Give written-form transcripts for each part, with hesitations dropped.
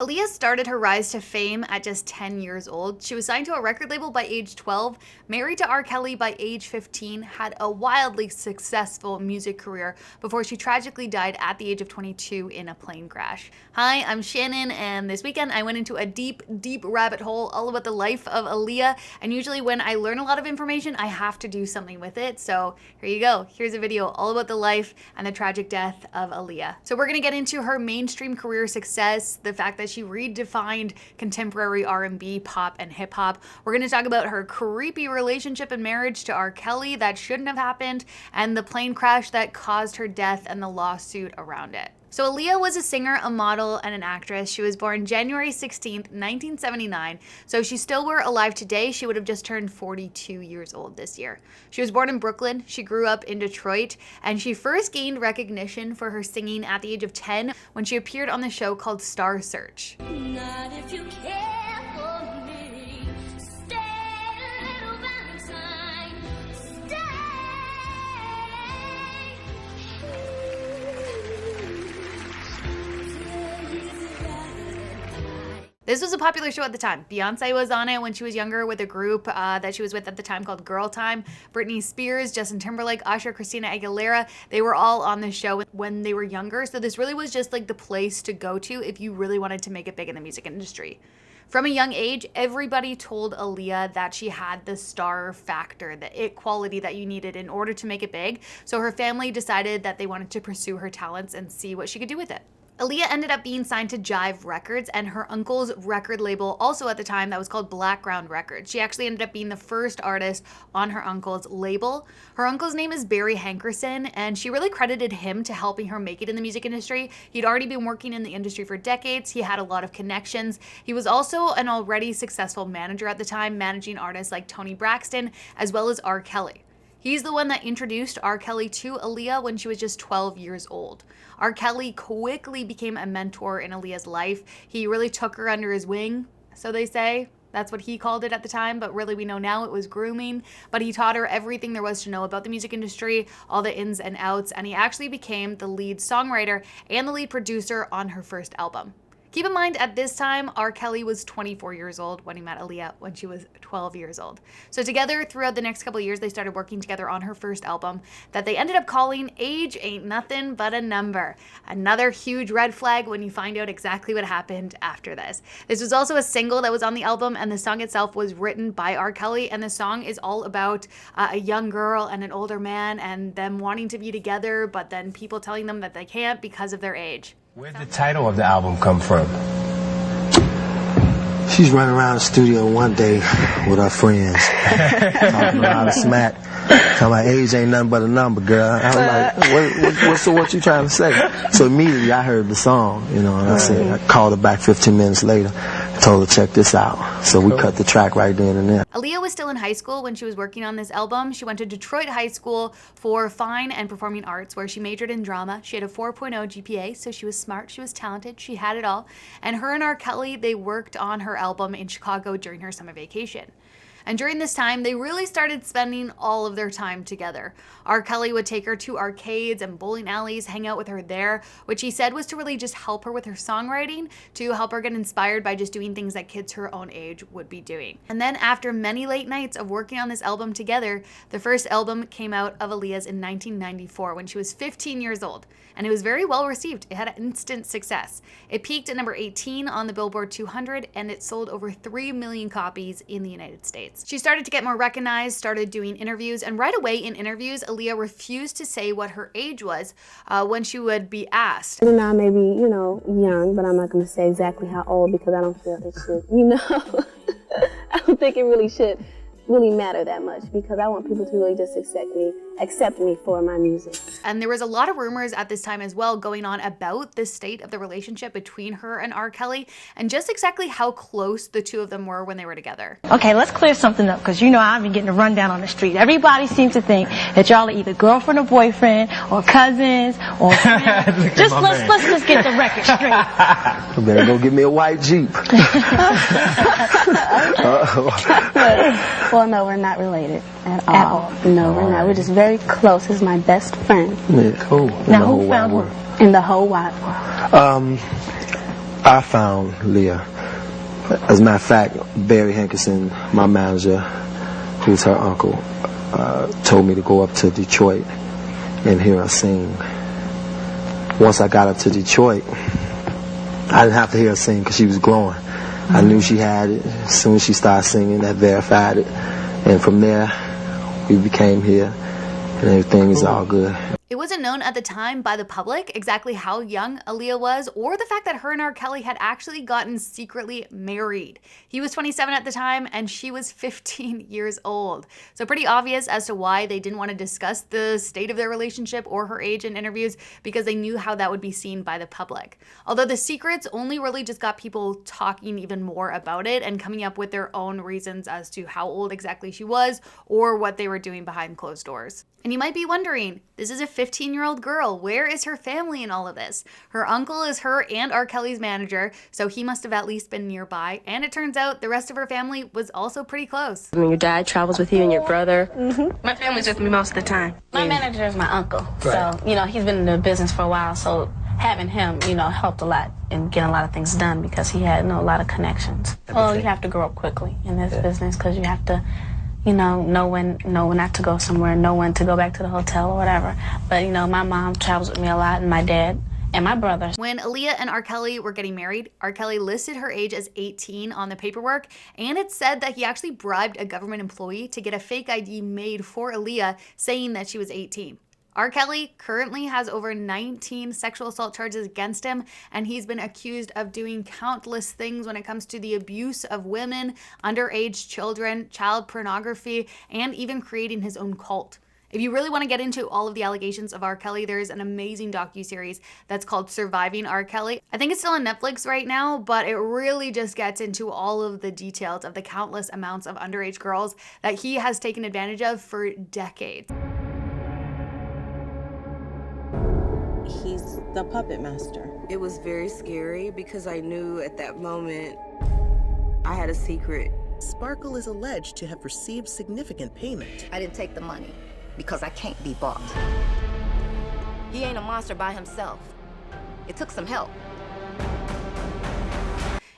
Aaliyah started her rise to fame at just 10 years old. She was signed to a record label by age 12, married to R. Kelly by age 15, had a wildly successful music career before she tragically died at the age of 22 in a plane crash. Hi, I'm Shannon, and this weekend I went into a deep rabbit hole all about the life of Aaliyah, and usually when I learn a lot of information, I have to do something with it, so here you go. Here's a video all about the life and the tragic death of Aaliyah. So we're gonna get into her mainstream career success, the fact that she redefined contemporary R&B, pop, and hip-hop. We're going to talk about her creepy relationship and marriage to R. Kelly that shouldn't have happened, and the plane crash that caused her death and the lawsuit around it. So Aaliyah was a singer, a model, and an actress. She was born January 16th, 1979. So if she still were alive today, she would have just turned 42 years old this year. She was born in Brooklyn. She grew up in Detroit, and she first gained recognition for her singing at the age of 10 when she appeared on the show called Star Search. Not if you care for me. Stay, little Valentine. Stay. This was a popular show at the time. Beyonce was on it when she was younger with a group that she was with at the time called Girl Time. Britney Spears, Justin Timberlake, Usher, Christina Aguilera, they were all on the show when they were younger. So this really was just like the place to go to if you really wanted to make it big in the music industry. From a young age, everybody told Aaliyah that she had the star factor, the it quality that you needed in order to make it big. So her family decided that they wanted to pursue her talents and see what she could do with it. Aaliyah ended up being signed to Jive Records and her uncle's record label, also at the time, that was called Blackground Records. She actually ended up being the first artist on her uncle's label. Her uncle's name is Barry Hankerson, and she really credited him to helping her make it in the music industry. He'd already been working in the industry for decades. He had a lot of connections. He was also an already successful manager at the time, managing artists like Toni Braxton, as well as R. Kelly. He's the one that introduced R. Kelly to Aaliyah when she was just 12 years old. R. Kelly quickly became a mentor in Aaliyah's life. He really took her under his wing, so they say. That's what he called it at the time, but really we know now it was grooming. But he taught her everything there was to know about the music industry, all the ins and outs, and he actually became the lead songwriter and the lead producer on her first album. Keep in mind, at this time, R. Kelly was 24 years old when he met Aaliyah when she was 12 years old. So together, throughout the next couple of years, they started working together on her first album that they ended up calling Age Ain't Nothing But a Number. Another huge red flag when you find out exactly what happened after this. This was also a single that was on the album, and the song itself was written by R. Kelly, and the song is all about a young girl and an older man and them wanting to be together, but then people telling them that they can't because of their age. Where'd the title of the album come from? She's running around the studio one day with her friends, talking a lot of smack, talking about age ain't nothing but a number, girl. I was like, what you trying to say? So immediately I heard the song, and I called her back 15 minutes later, told her check this out. So we cut the track right then and there. Aaliyah was still in high school when she was working on this album. She went to Detroit High School for Fine and Performing Arts, where she majored in drama. She had a 4.0 GPA, so she was smart, she was talented, she had it all. And her and R. Kelly, they worked on her album in Chicago during her summer vacation. And during this time, they really started spending all of their time together. R. Kelly would take her to arcades and bowling alleys, hang out with her there, which he said was to really just help her with her songwriting, to help her get inspired by just doing things that kids her own age would be doing. And then after many late nights of working on this album together, the first album came out of Aaliyah's in 1994 when she was 15 years old. And it was very well received. It had instant success. It peaked at number 18 on the Billboard 200, and it sold over 3 million copies in the United States. She started to get more recognized, started doing interviews, and right away in interviews, Aaliyah refused to say what her age was when she would be asked. And I may be, young, but I'm not going to say exactly how old because I don't feel it should, I don't think it really should matter that much because I want people to really just accept me for my music. And there was a lot of rumors at this time as well going on about the state of the relationship between her and R. Kelly and just exactly how close the two of them were when they were together. Okay, let's clear something up because I've been getting a rundown on the street. Everybody seems to think that y'all are either girlfriend or boyfriend or cousins or friends. Let's just get the record straight. I better go get me a white Jeep. Well, no, we're not related at all. No, we're not. We're just very close. He's my best friend. Yeah, cool. Now, who found who? In the whole wide world. I found Leah. As a matter of fact, Barry Hankerson, my manager, who's her uncle, told me to go up to Detroit and hear her sing. Once I got up to Detroit, I didn't have to hear her sing because she was glowing. I knew she had it. As soon as she started singing, that verified it. And from there, we became here, and everything is all good. It wasn't known at the time by the public exactly how young Aaliyah was, or the fact that her and R. Kelly had actually gotten secretly married. He was 27 at the time, and she was 15 years old. So pretty obvious as to why they didn't want to discuss the state of their relationship or her age in interviews, because they knew how that would be seen by the public. Although the secrets only really just got people talking even more about it and coming up with their own reasons as to how old exactly she was or what they were doing behind closed doors. And you might be wondering, this is a 15-year-old girl. Where is her family in all of this? Her uncle is her and R. Kelly's manager, so he must have at least been nearby. And it turns out the rest of her family was also pretty close. When your dad travels with you and your brother. My family's with me most of the time. My manager is my uncle. So, he's been in the business for a while. So having him, helped a lot in getting a lot of things done because he had a lot of connections. Well, you have to grow up quickly in this business because you have to know when not to go somewhere, know when to go back to the hotel or whatever. But, my mom travels with me a lot, and my dad and my brother. When Aaliyah and R. Kelly were getting married, R. Kelly listed her age as 18 on the paperwork, and it said that he actually bribed a government employee to get a fake ID made for Aaliyah saying that she was 18. R. Kelly currently has over 19 sexual assault charges against him, and he's been accused of doing countless things when it comes to the abuse of women, underage children, child pornography, and even creating his own cult. If you really want to get into all of the allegations of R. Kelly, there's an amazing docuseries that's called Surviving R. Kelly. I think it's still on Netflix right now, but it really just gets into all of the details of the countless amounts of underage girls that he has taken advantage of for decades. He's the puppet master. It was very scary because I knew at that moment I had a secret. Sparkle is alleged to have received significant payment. I didn't take the money because I can't be bought. He ain't a monster by himself. It took some help.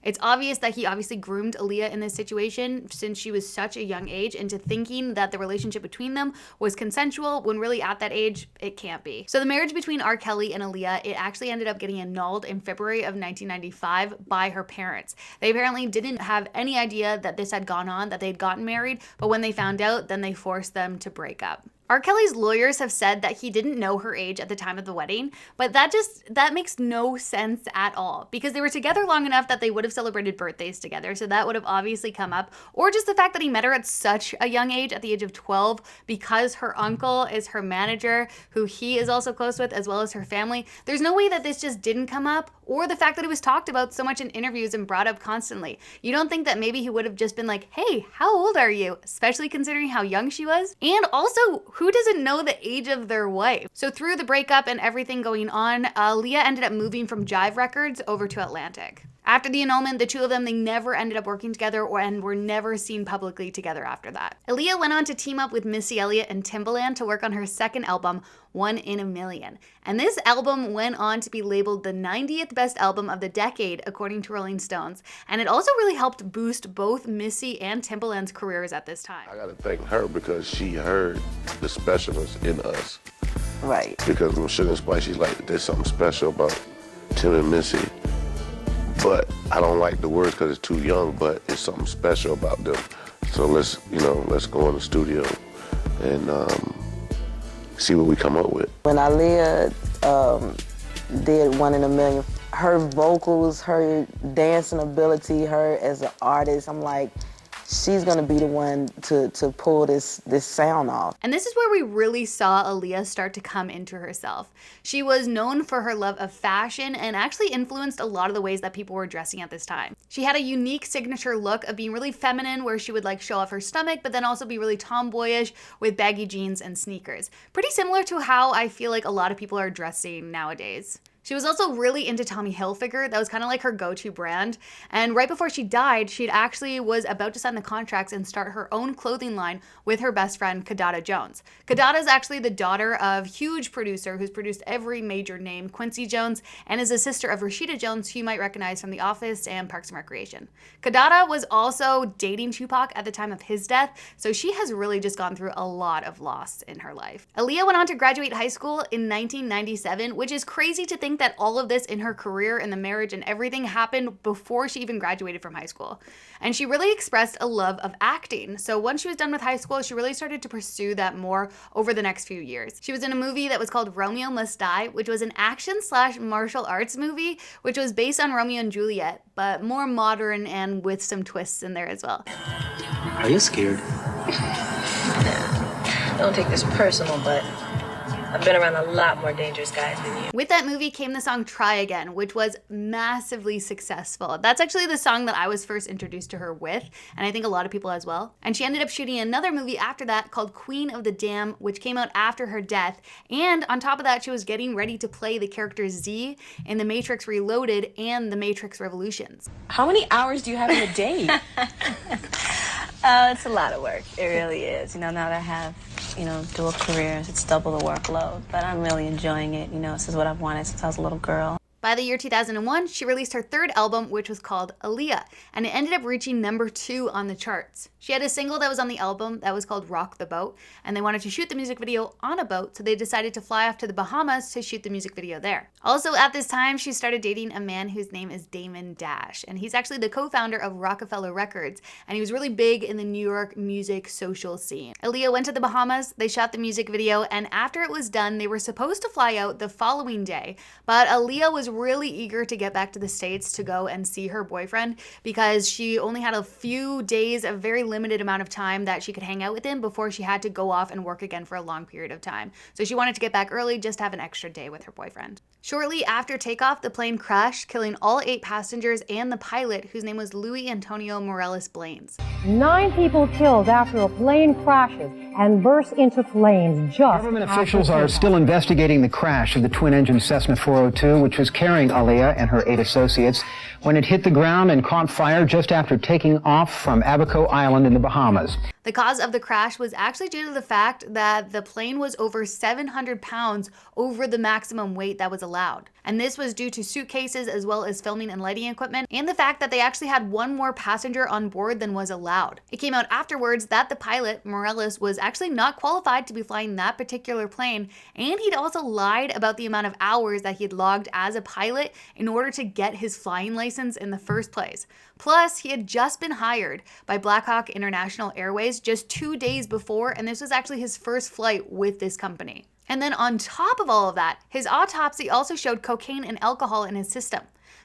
It's obvious that he obviously groomed Aaliyah in this situation since she was such a young age into thinking that the relationship between them was consensual when really at that age, it can't be. So the marriage between R. Kelly and Aaliyah, it actually ended up getting annulled in February of 1995 by her parents. They apparently didn't have any idea that this had gone on, that they'd gotten married, but when they found out, then they forced them to break up. R. Kelly's lawyers have said that he didn't know her age at the time of the wedding, but that makes no sense at all because they were together long enough that they would have celebrated birthdays together, so that would have obviously come up, or just the fact that he met her at such a young age, at the age of 12, because her uncle is her manager, who he is also close with, as well as her family. There's no way that this just didn't come up, or the fact that it was talked about so much in interviews and brought up constantly. You don't think that maybe he would have just been like, hey, how old are you? Especially considering how young she was. And also, who doesn't know the age of their wife? So through the breakup and everything going on, Aaliyah ended up moving from Jive Records over to Atlantic. After the annulment, the two of them, they never ended up working together and were never seen publicly together after that. Aaliyah went on to team up with Missy Elliott and Timbaland to work on her second album, 1 in a Million. And this album went on to be labeled the 90th best album of the decade, according to Rolling Stones. And it also really helped boost both Missy and Timbaland's careers at this time. I gotta thank her because she heard the specialness in us. Right. Because when Sugar and Spice, she's like, there's something special about Tim and Missy. But I don't like the words because it's too young, but it's something special about them. So let's go in the studio and see what we come up with. When Aaliyah did 1 in a Million, her vocals, her dancing ability, her as an artist, I'm like, she's gonna be the one to pull this sound off. And this is where we really saw Aaliyah start to come into herself. She was known for her love of fashion and actually influenced a lot of the ways that people were dressing at this time. She had a unique signature look of being really feminine, where she would like show off her stomach, but then also be really tomboyish with baggy jeans and sneakers. Pretty similar to how I feel like a lot of people are dressing nowadays. She was also really into Tommy Hilfiger. That was kind of like her go-to brand. And right before she died, she actually was about to sign the contracts and start her own clothing line with her best friend, Kidada Jones. Kidada is actually the daughter of a huge producer who's produced every major name, Quincy Jones, and is a sister of Rashida Jones, who you might recognize from The Office and Parks and Recreation. Kidada was also dating Tupac at the time of his death, so she has really just gone through a lot of loss in her life. Aaliyah went on to graduate high school in 1997, which is crazy to think that all of this in her career and the marriage and everything happened before she even graduated from high school. And she really expressed a love of acting. So once she was done with high school, she really started to pursue that more over the next few years. She was in a movie that was called Romeo Must Die, which was an action/martial arts movie, which was based on Romeo and Juliet, but more modern and with some twists in there as well. Are you scared? Don't take this personal, but I've been around a lot more dangerous guys than you. With that movie came the song Try Again, which was massively successful. That's actually the song that I was first introduced to her with, and I think a lot of people as well. And she ended up shooting another movie after that called Queen of the Dam, which came out after her death. And on top of that, she was getting ready to play the character Z in The Matrix Reloaded and The Matrix Revolutions. How many hours do you have in a day? It's a lot of work. It really is. You know, now that I have, dual careers, it's double the workload. But I'm really enjoying it. This is what I've wanted since I was a little girl. By the year 2001, she released her third album, which was called Aaliyah, and it ended up reaching #2 on the charts. She had a single that was on the album that was called Rock the Boat, and they wanted to shoot the music video on a boat, so they decided to fly off to the Bahamas to shoot the music video there. Also at this time, she started dating a man whose name is Damon Dash, and he's actually the co-founder of Rockefeller Records, and he was really big in the New York music social scene. Aaliyah went to the Bahamas, they shot the music video, and after it was done, they were supposed to fly out the following day, but Aaliyah was really eager to get back to the States to go and see her boyfriend because she only had a few days, a very limited amount of time that she could hang out with him before she had to go off and work again for a long period of time. So she wanted to get back early just to have an extra day with her boyfriend. Shortly after takeoff, the plane crashed, killing all 8 passengers and the pilot, whose name was Luis Antonio Morales Blanes. 9 people killed after a plane crashes and bursts into flames just Government officials are still investigating the crash of the twin-engine Cessna 402, which was carrying Aaliyah and her 8 associates when it hit the ground and caught fire just after taking off from Abaco Island in the Bahamas. The cause of the crash was actually due to the fact that the plane was over 700 pounds over the maximum weight that was allowed. And this was due to suitcases as well as filming and lighting equipment, and the fact that they actually had 1 more passenger on board than was allowed. It came out afterwards that the pilot, Morales, was actually not qualified to be flying that particular plane, and he'd also lied about the amount of hours that he'd logged as a pilot in order to get his flying license in the first place. Plus, he had just been hired by Blackhawk International Airways just 2 days before, and this was actually his first flight with this company. And then on top of all of that, his autopsy also showed cocaine and alcohol in his system.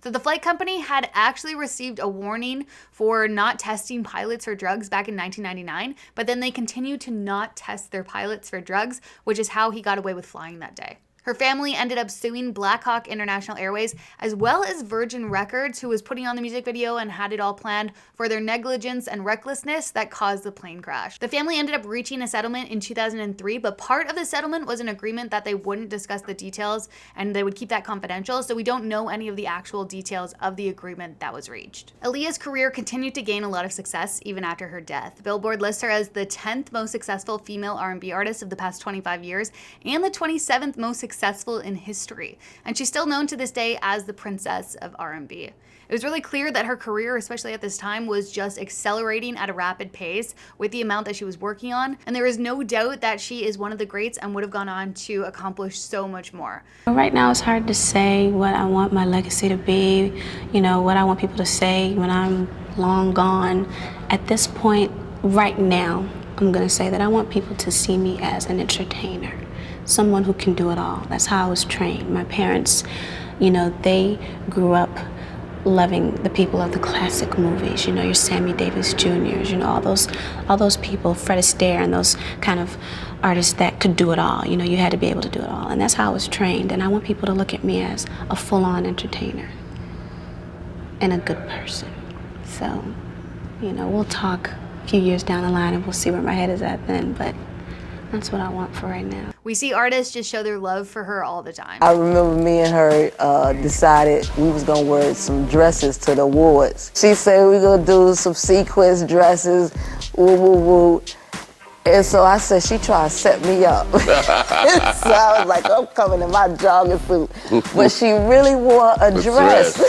So the flight company had actually received a warning for not testing pilots for drugs back in 1999, but then they continued to not test their pilots for drugs, which is how he got away with flying that day. Her family ended up suing Blackhawk International Airways as well as Virgin Records, who was putting on the music video and had it all planned, for their negligence and recklessness that caused the plane crash. The family ended up reaching a settlement in 2003, but part of the settlement was an agreement that they wouldn't discuss the details and they would keep that confidential, so we don't know any of the actual details of the agreement that was reached. Aaliyah's career continued to gain a lot of success even after her death. Billboard lists her as the 10th most successful female R&B artist of the past 25 years and the 27th most successful in history, and she's still known to this day as the Princess of R&B. It was really clear that her career, especially at this time, was just accelerating at a rapid pace with the amount that she was working on, and there is no doubt that she is one of the greats and would have gone on to accomplish so much more. Right now it's hard to say what I want my legacy to be, what I want people to say when I'm long gone. At this point, right now, I'm gonna say that I want people to see me as an entertainer. Someone who can do it all. That's how I was trained. My parents, they grew up loving the people of the classic movies, your Sammy Davis Jr.'s, all those people, Fred Astaire, and those kind of artists that could do it all. You had to be able to do it all. And that's how I was trained. And I want people to look at me as a full-on entertainer and a good person. So, we'll talk a few years down the line and we'll see where my head is at then, but That's what I want for right now. We see artists just show their love for her all the time. I remember me and her decided we was gonna wear some dresses to the awards. She said we gonna do some sequence dresses, woo woo woo. And so I said, she tried to set me up. So I was like, I'm coming in my jogging suit. But she really wore a dress.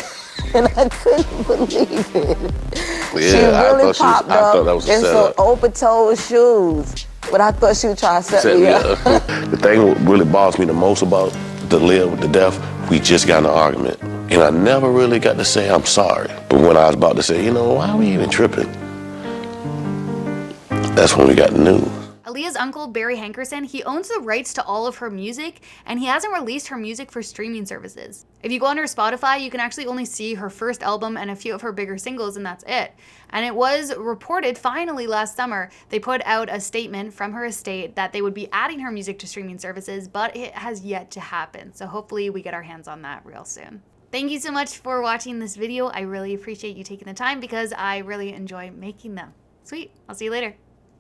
And I couldn't believe it. Yeah, she really I popped thought that was a in some setup. open-toed shoes. But I thought she was trying to set me up. The thing that really bothers me the most about the Live with the Deaf, we just got in an argument. And I never really got to say I'm sorry. But when I was about to say, you know, why are we even tripping? That's when we got the news. Aaliyah's uncle, Barry Hankerson, he owns the rights to all of her music, and he hasn't released her music for streaming services. If you go on her Spotify, you can actually only see her first album and a few of her bigger singles, and that's it. And it was reported finally last summer, they put out a statement from her estate that they would be adding her music to streaming services, but it has yet to happen. So hopefully we get our hands on that real soon. Thank you so much for watching this video. I really appreciate you taking the time because I really enjoy making them. Sweet, I'll see you later.